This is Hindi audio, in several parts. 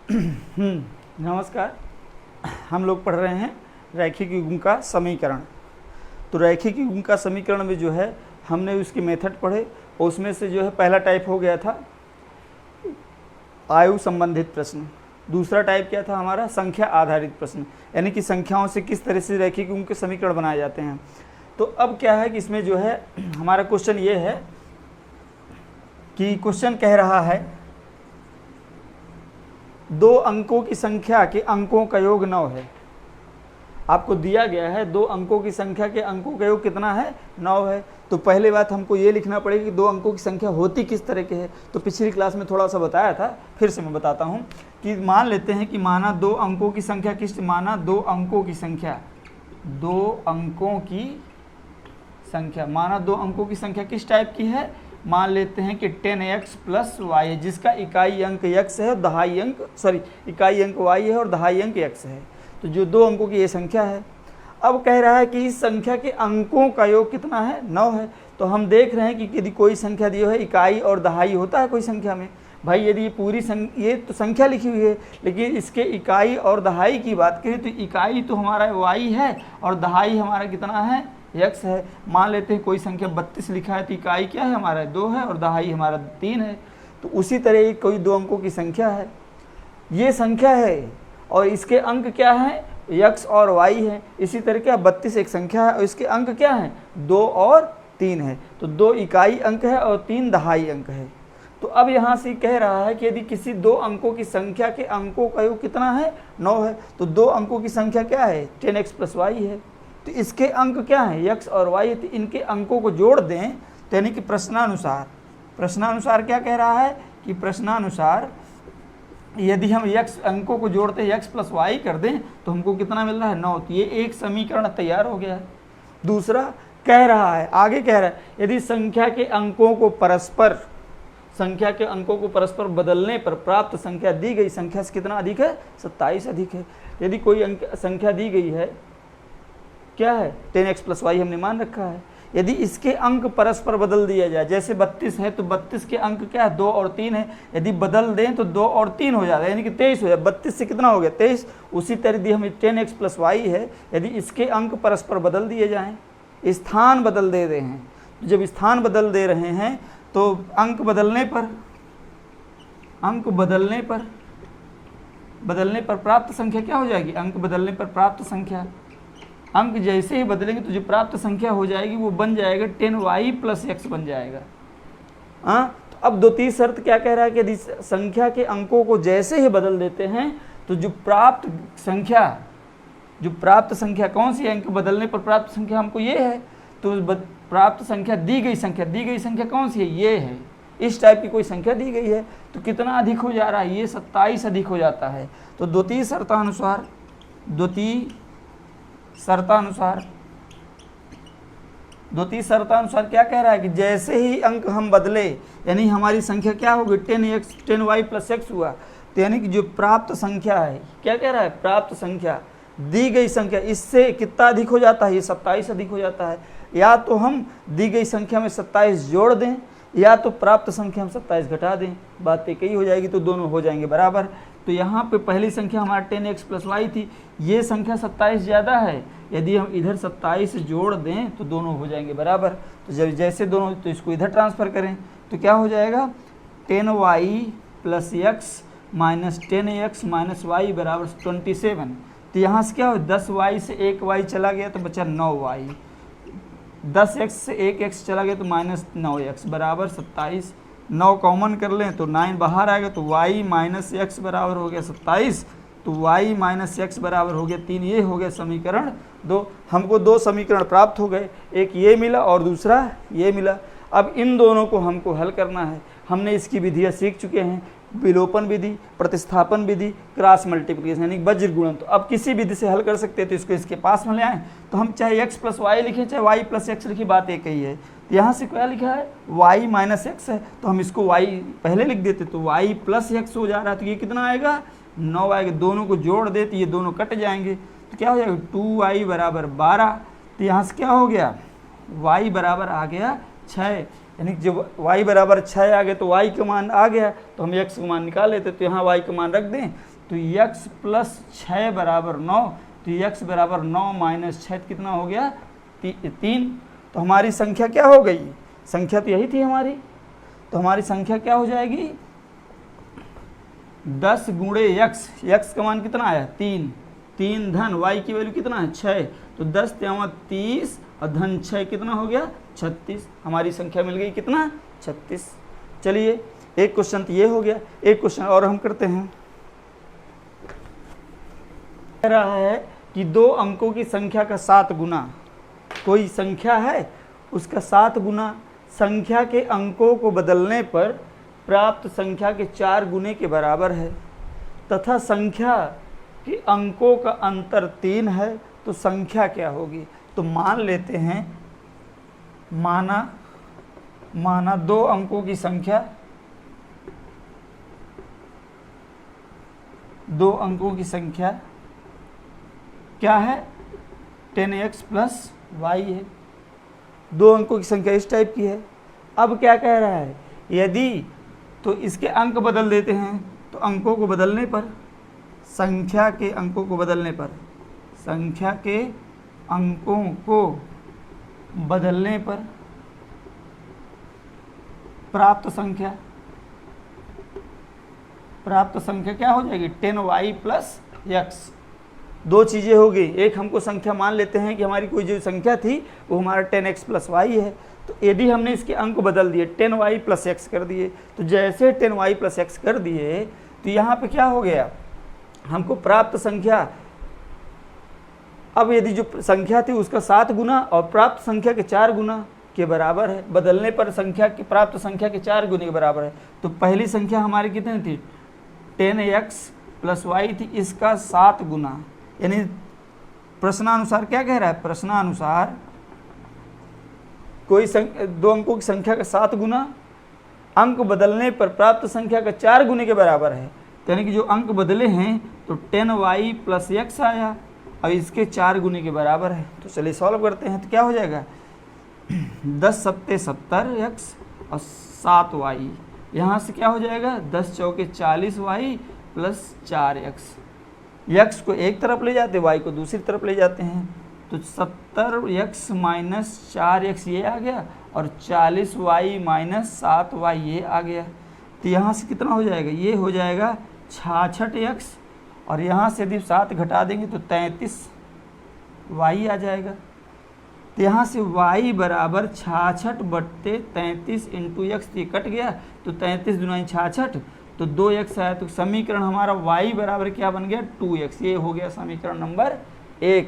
नमस्कार। हम लोग पढ़ रहे हैं रैखिक युग्म का समीकरण। तो रैखिक युग्म का समीकरण में जो है हमने उसके मेथड पढ़े और उसमें से जो है पहला टाइप हो गया था आयु संबंधित प्रश्न। दूसरा टाइप क्या था हमारा? संख्या आधारित प्रश्न, यानी कि संख्याओं से किस तरह से रैखिक युग्म के समीकरण बनाए जाते हैं। तो अब क्या है कि इसमें जो है हमारा क्वेश्चन ये है कि क्वेश्चन कह रहा है दो अंकों की संख्या के अंकों का योग 9 है। आपको दिया गया है दो अंकों की संख्या के अंकों का योग कितना है? 9 है। तो पहले बात हमको ये लिखना पड़ेगा कि दो अंकों की संख्या होती किस तरह के है। तो पिछली क्लास में थोड़ा सा बताया था, फिर से मैं बताता हूँ कि मान लेते हैं कि माना दो अंकों की संख्या किस, माना दो अंकों की संख्या माना दो अंकों की संख्या किस टाइप की है? मान लेते हैं कि 10x + y है, जिसका इकाई अंक x है और दहाई अंक इकाई अंक y है और दहाई अंक x है। तो जो दो अंकों की ये संख्या है। अब कह रहा है कि इस संख्या के अंकों का योग कितना है? 9 है। तो हम देख रहे हैं कि यदि कोई संख्या दी है, इकाई और दहाई होता है कोई संख्या में भाई, यदि ये पूरी ये तो संख्या लिखी हुई है, लेकिन इसके इकाई और दहाई की बात करें तो इकाई तो हमारा y है और दहाई हमारा कितना है? x है। मान लेते हैं कोई संख्या 32 लिखा है तो इकाई क्या है हमारा? 2 है और दहाई हमारा 3 है। तो उसी तरह कोई दो अंकों की संख्या है, ये संख्या है और इसके अंक क्या है? x और y है। इसी तरह क्या 32 एक संख्या है और इसके अंक क्या है? 2 और 3 है। तो 2 इकाई अंक है और 3 दहाई अंक है। तो अब यहाँ से कह रहा है कि यदि किसी दो अंकों की संख्या के अंकों का योग कितना है? 9 है। तो दो अंकों की संख्या क्या है? 10x + y है। तो इसके अंक क्या है? x और y। तो इनके अंकों को जोड़ दें, तो यानी कि प्रश्नानुसार क्या कह रहा है कि प्रश्नानुसार यदि हम x अंकों को जोड़ते हैं x + y कर दें तो हमको कितना मिल रहा है? 9। तो ये एक समीकरण तैयार हो गया है। दूसरा कह रहा है, आगे कह रहा है यदि संख्या के अंकों को परस्पर बदलने पर प्राप्त संख्या दी गई संख्या से कितना अधिक है? 27 अधिक है। यदि कोई संख्या दी गई है, क्या है? 10x + y हमने मान रखा है। यदि इसके अंक परस्पर बदल दिया जाए, जैसे 32 है तो 32 के अंक क्या है? 2 और 3 है। यदि बदल दें तो 2 और 3 हो जाता है, यानी कि 23 हो जाए। 32 से कितना हो गया? 23। उसी तरह यदि हमें 10x + y है, यदि इसके अंक परस्पर बदल दिए जाएं, स्थान बदल दे रहे हैं, जब स्थान बदल दे रहे हैं तो अंक बदलने पर प्राप्त संख्या क्या हो जाएगी? अंक बदलने पर प्राप्त संख्या, अंक जैसे ही बदलेंगे तो जो प्राप्त संख्या हो जाएगी वो बन जाएगा 10y + x बन जाएगा। तो अब द्वितीय शर्त क्या कह रहा है कि यदि संख्या के अंकों को जैसे ही बदल देते हैं तो जो प्राप्त संख्या कौन सी है? अंक बदलने पर प्राप्त संख्या हमको ये है। तो प्राप्त संख्या दी गई संख्या कौन सी है? ये है। इस टाइप की कोई संख्या दी गई है तो कितना अधिक हो जा रहा है? ये 27 अधिक हो जाता है। तो द्वितीय शर्तानुसार क्या कह रहा है कि जैसे ही अंक हम बदले, यानी हमारी संख्या क्या होगी? 10y + x हुआ। तो यानी कि जो प्राप्त संख्या है, क्या कह रहा है? प्राप्त संख्या, दी गई संख्या, इससे कितना अधिक हो जाता है? ये 27 अधिक हो जाता है। या तो हम दी गई संख्या में 27 जोड़ दें या तो प्राप्त संख्या हम 27 घटा दें, बात एक ही हो जाएगी। तो दोनों हो जाएंगे बराबर। तो यहाँ पे पहली संख्या हमारा 10x + y थी, ये संख्या 27 ज़्यादा है। यदि हम इधर 27 जोड़ दें तो दोनों हो जाएंगे बराबर। तो जब जैसे दोनों, तो इसको इधर ट्रांसफ़र करें तो क्या हो जाएगा? 10y + x - 10x - y = 27। तो यहाँ से क्या हो? 10y से 1y चला गया तो बचा 9y। 10x से 1x चला गया तो -9x = 27। 9 कॉमन कर लें तो 9 बाहर आएगा तो y - x बराबर हो गया 27। तो y - x बराबर हो गया 3। ये हो गया समीकरण 2। हमको दो समीकरण प्राप्त हो गए, एक ये मिला और दूसरा ये मिला। अब इन दोनों को हमको हल करना है। हमने इसकी विधियाँ सीख चुके हैं, विलोपन विधि, प्रतिस्थापन विधि, क्रॉस मल्टीप्लिकेशन यानी वज्र गुणन। तो अब किसी विधि से हल कर सकते हैं तो इसको इसके पास में ले आएँ। तो हम चाहे x + y लिखें चाहे y + x लिखी, बात एक ही है। यहाँ से क्या लिखा है? y - x है, तो हम इसको y पहले लिख देते तो y + x हो जा रहा है। तो ये कितना आएगा? 9 आएगा। दोनों को जोड़ दे तो ये दोनों कट जाएंगे तो क्या हो जाएगा? 2y = 12। तो यहाँ से क्या हो गया? y बराबर आ गया 6। यानी जब y = 6 आ गया तो y का मान आ गया, तो हम x का मान निकाल लेते। तो यहाँ y का मान रख दें तो x प्लस 6 बराबर 9, तो x बराबर 9 माइनस 6 कितना हो गया 3। तो हमारी संख्या क्या हो गई, संख्या तो यही थी हमारी, तो हमारी संख्या क्या हो जाएगी 10 गुणे x का मान कितना आया 3 धन y की वैल्यू कितना है 6, तो 10 × 30 और धन 6 कितना हो गया 36। हमारी संख्या मिल गई कितना 36। चलिए एक क्वेश्चन तो ये हो गया, एक क्वेश्चन और हम करते हैं। कह रहा है कि 2 अंकों की संख्या का 7 गुना, कोई संख्या है उसका 7 गुना संख्या के अंकों को बदलने पर प्राप्त संख्या के 4 गुने के बराबर है, तथा संख्या के अंकों का अंतर 3 है, तो संख्या क्या होगी। तो मान लेते हैं, माना 2 अंकों की संख्या, 2 अंकों की संख्या क्या है 10x प्लस y है। 2 अंकों की संख्या इस टाइप की है। अब क्या कह रहा है, यदि तो इसके अंक बदल देते हैं, तो अंकों को बदलने पर, संख्या के अंकों को बदलने पर, संख्या के अंकों को बदलने पर प्राप्त संख्या क्या हो जाएगी 10y प्लस x। 2 चीज़ें होगी, एक हमको संख्या मान लेते हैं कि हमारी कोई जो संख्या थी वो हमारा 10x प्लस y है, तो यदि हमने इसके अंक बदल दिए 10y प्लस x कर दिए, तो जैसे 10y प्लस x कर दिए तो यहाँ पे क्या हो गया हमको प्राप्त संख्या, अब यदि जो संख्या थी उसका 7 गुना और प्राप्त संख्या के 4 गुना के बराबर है, बदलने पर संख्या की प्राप्त संख्या के 4 गुने के बराबर है। तो पहली संख्या हमारी कितनी थी 10x प्लस y थी, इसका 7 गुना, यानी प्रश्नानुसार क्या कह रहा है, प्रश्नानुसार कोई 2 अंकों की संख्या का 7 गुना अंक बदलने पर प्राप्त संख्या का 4 गुने के बराबर है। यानी कि जो अंक बदले हैं तो 10y प्लस x आया और इसके 4 गुने के बराबर है। तो चलिए सॉल्व करते हैं, तो क्या हो जाएगा 10 सत्ते 70x और 7y, यहाँ से क्या हो जाएगा 10 चौके 40y प्लस 4x। x को एक तरफ ले जाते, y को दूसरी तरफ ले जाते हैं, तो 70x माइनस 4x ये आ गया और 40y माइनस 7y ये आ गया। तो यहाँ से कितना हो जाएगा, ये हो जाएगा 66x और यहाँ से यदि 7 घटा देंगे तो 33y आ जाएगा। तो यहाँ से y बराबर 66/33 इंटू x, ये कट गया तो 33 दूनी 66, तो 2x आया। तो समीकरण हमारा y बराबर क्या बन गया 2x, ये हो गया समीकरण नंबर 1।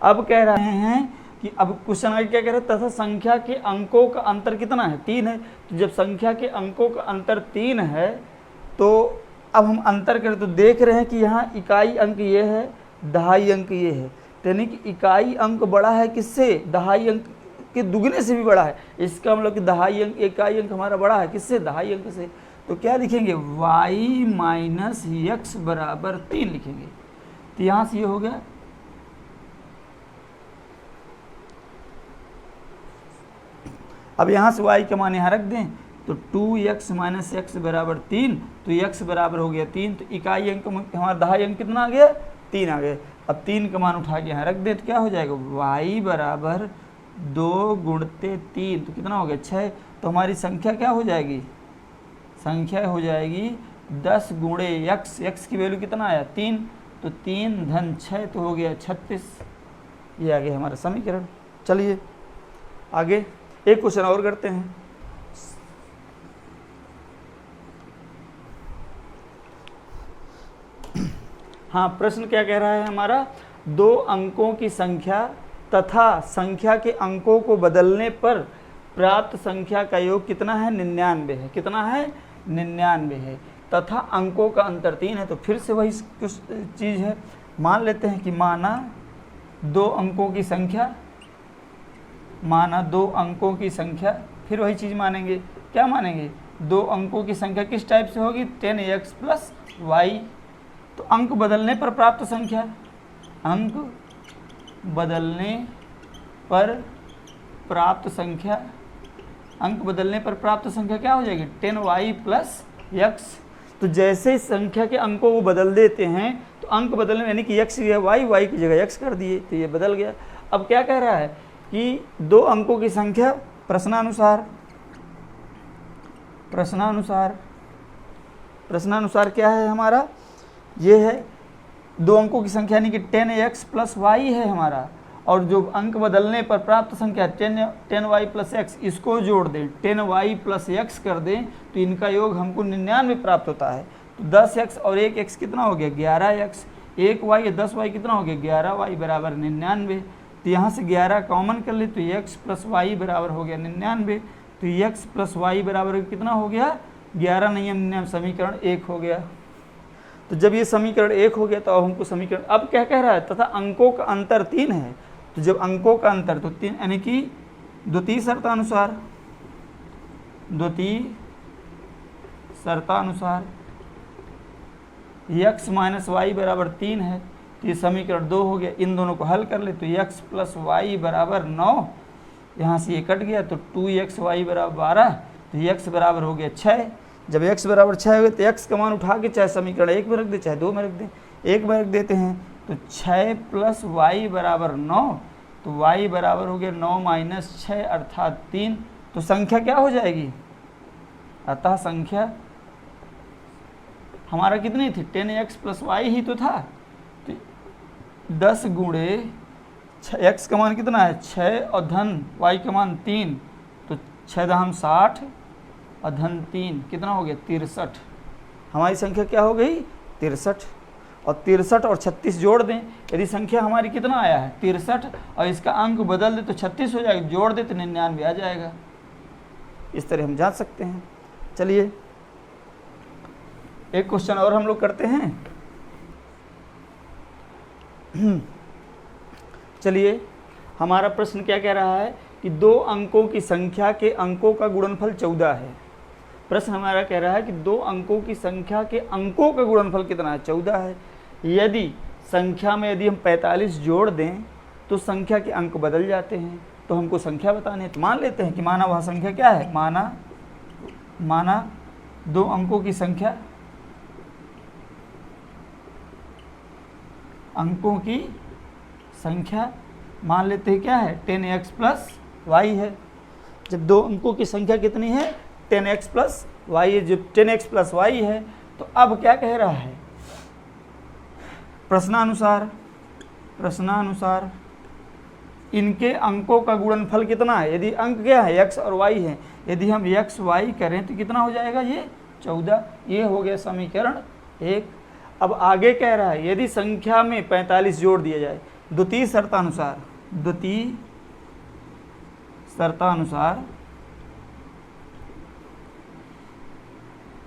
अब कह रहे हैं कि अब क्वेश्चन आगे क्या कह रहे हैं, तथा संख्या के अंकों का अंतर कितना है 3 है। तो जब संख्या के अंकों का अंतर 3 है तो अब हम अंतर करें तो देख रहे हैं कि यहाँ इकाई अंक ये है, दहाई अंक ये है, यानी कि इकाई अंक बड़ा है किससे, दहाई अंक के दुगने से भी बड़ा है। इसका मतलब कि दहाई अंक इकाई अंक हमारा बड़ा है किससे, दहाई अंक से। तो क्या लिखेंगे y माइनस x बराबर 3 लिखेंगे। तो यहाँ से ये हो गया, अब यहाँ से y का मान यहाँ रख दें तो 2x माइनस x बराबर 3, तो x बराबर हो गया 3। तो इकाई अंक हमारा दहाई अंक कितना आ गया 3 आ गया। अब 3 का मान उठा के यहाँ रख दें तो क्या हो जाएगा y बराबर 2 गुणते 3, तो कितना हो गया 6। तो हमारी संख्या क्या हो जाएगी, संख्या हो जाएगी 10 गुणे x की वैल्यू कितना आया 3, तो 3 धन 6 तो हो गया 36। ये आ गया हमारा समीकरण। चलिए आगे एक क्वेश्चन और करते हैं। हाँ, प्रश्न क्या कह रहा है हमारा, 2 अंकों की संख्या तथा संख्या के अंकों को बदलने पर प्राप्त संख्या का योग कितना है 99 है। कितना है 99 है, तथा अंकों का अंतर 3 है। तो फिर से वही कुछ चीज़ है, मान लेते हैं कि माना 2 अंकों की संख्या, माना 2 अंकों की संख्या, फिर वही चीज़ मानेंगे, क्या मानेंगे 2 अंकों की संख्या किस टाइप से होगी 10x प्लस y। तो अंक बदलने पर प्राप्त संख्या, अंक बदलने पर प्राप्त संख्या, अंक बदलने पर प्राप्त संख्या क्या हो जाएगी 10y प्लस x। तो जैसे इस संख्या के अंकों को बदल देते हैं तो अंक बदलने यानी कि x की वाई, वाई की जगह x कर दिए तो ये बदल गया। अब क्या कह रहा है कि दो अंकों की संख्या प्रश्नानुसार क्या है हमारा, ये है दो अंकों की संख्या यानी कि 10x प्लस वाई है हमारा, और जो अंक बदलने पर प्राप्त संख्या 10y प्लस एक्स, इसको जोड़ दें 10y प्लस एक्स कर दें तो इनका योग हमको 99 प्राप्त होता है। तो 10x और 1x कितना हो गया 11x, 1y या 10y कितना हो गया 11y बराबर 99। तो यहाँ से 11 कॉमन कर ले तो x प्लस वाई बराबर हो गया 99। तो x प्लस वाई बराबर कितना हो गया 11 नहीं 99, समीकरण 1 हो गया। तो जब ये समीकरण 1 हो गया तो अब हमको समीकरण अब क्या कह रहा है, तथा अंकों का अंतर 3 है। तो जब अंकों का अंतर तो 3 यानी कि द्वितीय शर्तानुसार x माइनस वाई बराबर 3 है तो ये समीकरण 2 हो गया। इन दोनों को हल कर ले तो x प्लस वाई बराबर 9, यहाँ से ये कट गया तो 2xy बराबर 12, तो x बराबर हो गया 6। जब x बराबर 6 हो गया तो x का मान उठा के चाहे समीकरण 1 में रख दे चाहे 2 में रख दे, 1 में रख देते हैं तो 6 प्लस वाई बराबर 9, तो y बराबर हो गया 9 माइनस 6 अर्थात 3। तो संख्या क्या हो जाएगी, अतः संख्या हमारा कितनी थी 10x प्लस वाई ही तो था। तो 10 गुणे x का मान कितना है 6 और धन y का मान 3, तो 6 दहम 60 और धन 3 कितना हो गया 63। हमारी संख्या क्या हो गई 63, और 63 और 36 जोड़ दें, यदि संख्या हमारी कितना आया है 63 और इसका अंक बदल दे तो 36 हो जाएगा, जोड़ दे तो 99 आ जाएगा। इस तरह हम जांच सकते हैं। चलिए एक क्वेश्चन और हम लोग करते हैं। चलिए हमारा प्रश्न क्या कह रहा है कि दो अंकों की संख्या के अंकों का गुणनफल 14 है। प्रश्न हमारा कह रहा है कि दो अंकों की संख्या के अंकों का गुणनफल कितना है 14 है। यदि संख्या में यदि हम 45 जोड़ दें तो संख्या के अंक बदल जाते हैं, तो हमको संख्या बतानी है। तो मान लेते हैं कि माना वह संख्या क्या है, माना दो अंकों की संख्या, अंकों की संख्या मान लेते हैं क्या है 10x प्लस वाई है। जब दो अंकों की संख्या कितनी है 10x प्लस वाई है, जब 10x प्लस वाई है तो अब क्या कह रहा है प्रश्नानुसार इनके अंकों का गुणनफल कितना है। यदि अंक क्या है x और y है, यदि हम x y करें तो कितना हो जाएगा ये 14। ये हो गया समीकरण 1। अब आगे कह रहा है यदि संख्या में 45 जोड़ दिया जाए द्वितीय शर्तानुसार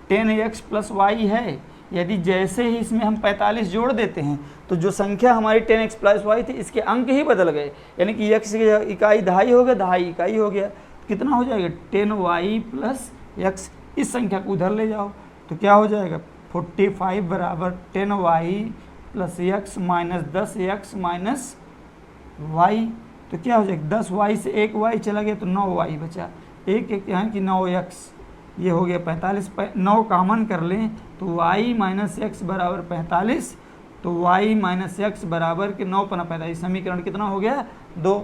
10x प्लस वाई है, यदि जैसे ही इसमें हम 45 जोड़ देते हैं तो जो संख्या हमारी 10x प्लस वाई थी इसके अंक ही बदल गए, यानी कि x की इकाई दहाई हो गया, दहाई इकाई हो गया। कितना हो जाएगा 10y प्लस x, इस संख्या को उधर ले जाओ तो क्या हो जाएगा 45 बराबर 10y plus x minus 10x minus y। तो क्या हो जाएगा 10y से 1y चला गया तो 9y बचा, एक यहाँ की 9x, ये हो गया 45। 9 कॉमन कर लें तो y माइनस एक्स बराबर 45, तो y माइनस एक्स बराबर के 9 पना 45, समीकरण कितना हो गया 2।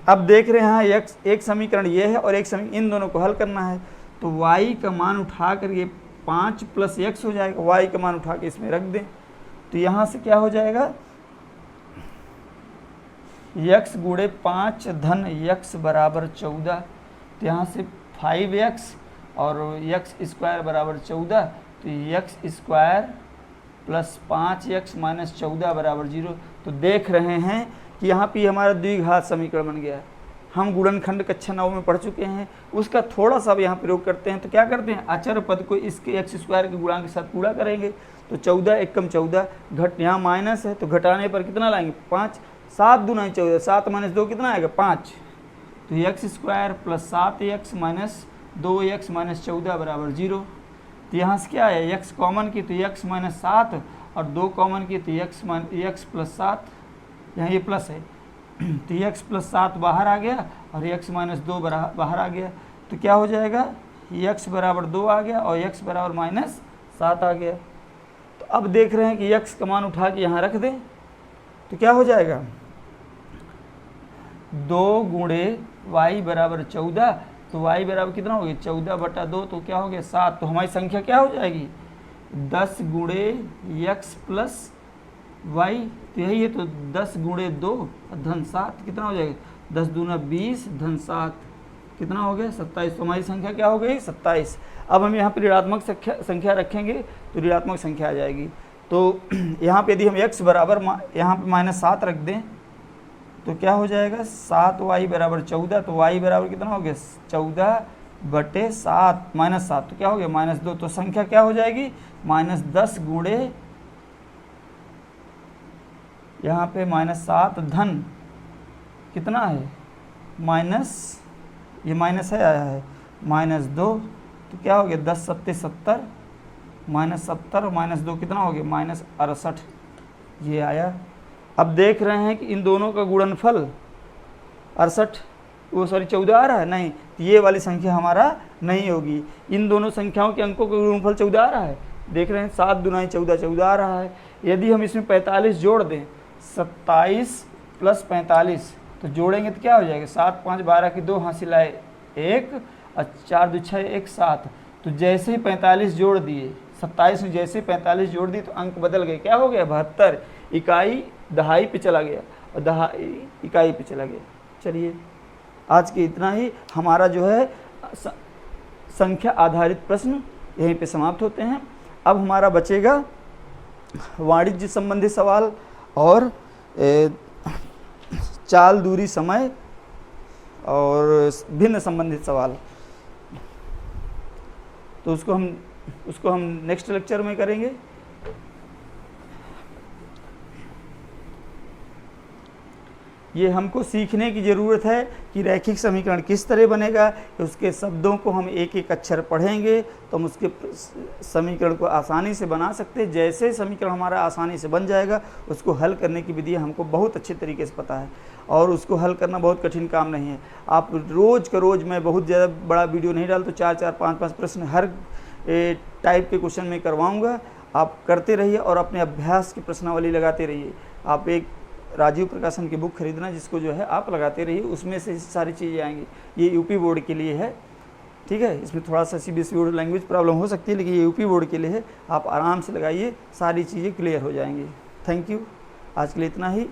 अब देख रहे हैं x, एक समीकरण ये है और एक समीकरण, इन दोनों को हल करना है। तो y का मान उठा कर ये 5 प्लस x हो जाएगा, y का मान उठा के इसमें रख दें तो यहाँ से क्या हो जाएगा x गुणे 5 धन x बराबर 14, तो यहाँ से 5x और x स्क्वायर बराबर 14, तो x square plus 5x minus 14 बराबर 0। तो देख रहे हैं कि यहाँ पे हमारा द्विघात समीकरण बन गया है। हम गुणनखंड कक्षा 9 में पढ़ चुके हैं, उसका थोड़ा सा अब यहाँ प्रयोग करते हैं। तो क्या करते हैं अचर पद को इसके x स्क्वायर के गुणांक के साथ पूरा करेंगे, तो 14 एकम 14 घट, यहाँ माइनस है तो घटाने पर कितना लाएंगे 5, 7 दूना 14, 7 माइनस 2 कितना आएगा 5, तो x square plus 7x minus 2x minus 14 बराबर 0। तो यहाँ से क्या है x कॉमन की तो x माइनस 7 और 2 कॉमन की तो x प्लस 7, यहाँ ये प्लस है तो x प्लस 7 बाहर आ गया और x माइनस 2 बाहर आ गया। तो क्या हो जाएगा x बराबर 2 आ गया और x बराबर माइनस 7 आ गया। तो अब देख रहे हैं कि x का मान उठा के यहाँ रख दें तो क्या हो जाएगा, 2 गुणे y बराबर 14, तो y बराबर कितना हो गया 14/2, तो क्या हो गया 7। तो हमारी संख्या क्या हो जाएगी 10 गुणे x प्लस y, तो यही है, तो 10 गुणे 2 धन 7 कितना हो जाएगा 10 दूना 20 धन 7 कितना हो गया 27। तो हमारी संख्या क्या हो गई 27। अब हम यहाँ पर ऋणात्मक संख्या रखेंगे तो ऋणात्मक संख्या आ जाएगी। तो यहाँ पे यदि हम x बराबर यहाँ पे -7 रख दें तो क्या हो जाएगा 7y बराबर 14, तो y बराबर कितना हो गया 14/7 -7, तो क्या हो गया -2। तो संख्या क्या हो जाएगी -10 गुणे यहाँ पे -7 धन कितना है माइनस, ये माइनस है आया है -2, तो क्या हो गया 10 सत्ते 70 -70 -2 कितना हो गया -68, ये आया। अब देख रहे हैं कि इन दोनों का गुणनफल 14 आ रहा है, नहीं, तो ये वाली संख्या हमारा नहीं होगी। इन दोनों संख्याओं के अंकों का गुणनफल 14 आ रहा है, देख रहे हैं 7 दूना 14 आ रहा है। यदि हम इसमें 45 जोड़ दें 27 + 45, तो जोड़ेंगे तो क्या हो जाएगा 7 5 12 की 2 हासिल आए 1 और 4 2 6 1 7। तो जैसे ही 45 जोड़ दिए 27 में जैसे ही 45 जोड़ दिए तो अंक बदल गए, क्या हो गया 72, इकाई दहाई पे चला गया और दहाई इकाई पे चला गया। चलिए आज के इतना ही, हमारा जो है संख्या आधारित प्रश्न यहीं पे समाप्त होते हैं। अब हमारा बचेगा वाणिज्य संबंधी सवाल और चाल दूरी समय और भिन्न संबंधित सवाल, तो उसको हम नेक्स्ट लेक्चर में करेंगे। ये हमको सीखने की ज़रूरत है कि रैखिक समीकरण किस तरह बनेगा, उसके शब्दों को हम एक एक अक्षर पढ़ेंगे तो हम उसके समीकरण को आसानी से बना सकते हैं। जैसे समीकरण हमारा आसानी से बन जाएगा उसको हल करने की विधि हमको बहुत अच्छे तरीके से पता है और उसको हल करना बहुत कठिन काम नहीं है। आप रोज़ का रोज़, मैं बहुत ज़्यादा बड़ा वीडियो नहीं डालता, 4 5 प्रश्न हर टाइप के क्वेश्चन में करवाऊँगा। आप करते रहिए और अपने अभ्यास की प्रश्नावली लगाते रहिए। आप एक राजीव प्रकाशन की बुक खरीदना जिसको जो है आप लगाते रहिए, उसमें से सारी चीज़ें आएंगी। ये यूपी बोर्ड के लिए है, ठीक है, इसमें थोड़ा सा CBSE बोर्ड लैंग्वेज प्रॉब्लम हो सकती है, लेकिन ये यूपी बोर्ड के लिए है। आप आराम से लगाइए, सारी चीज़ें क्लियर हो जाएंगी। थैंक यू, आज के लिए इतना ही।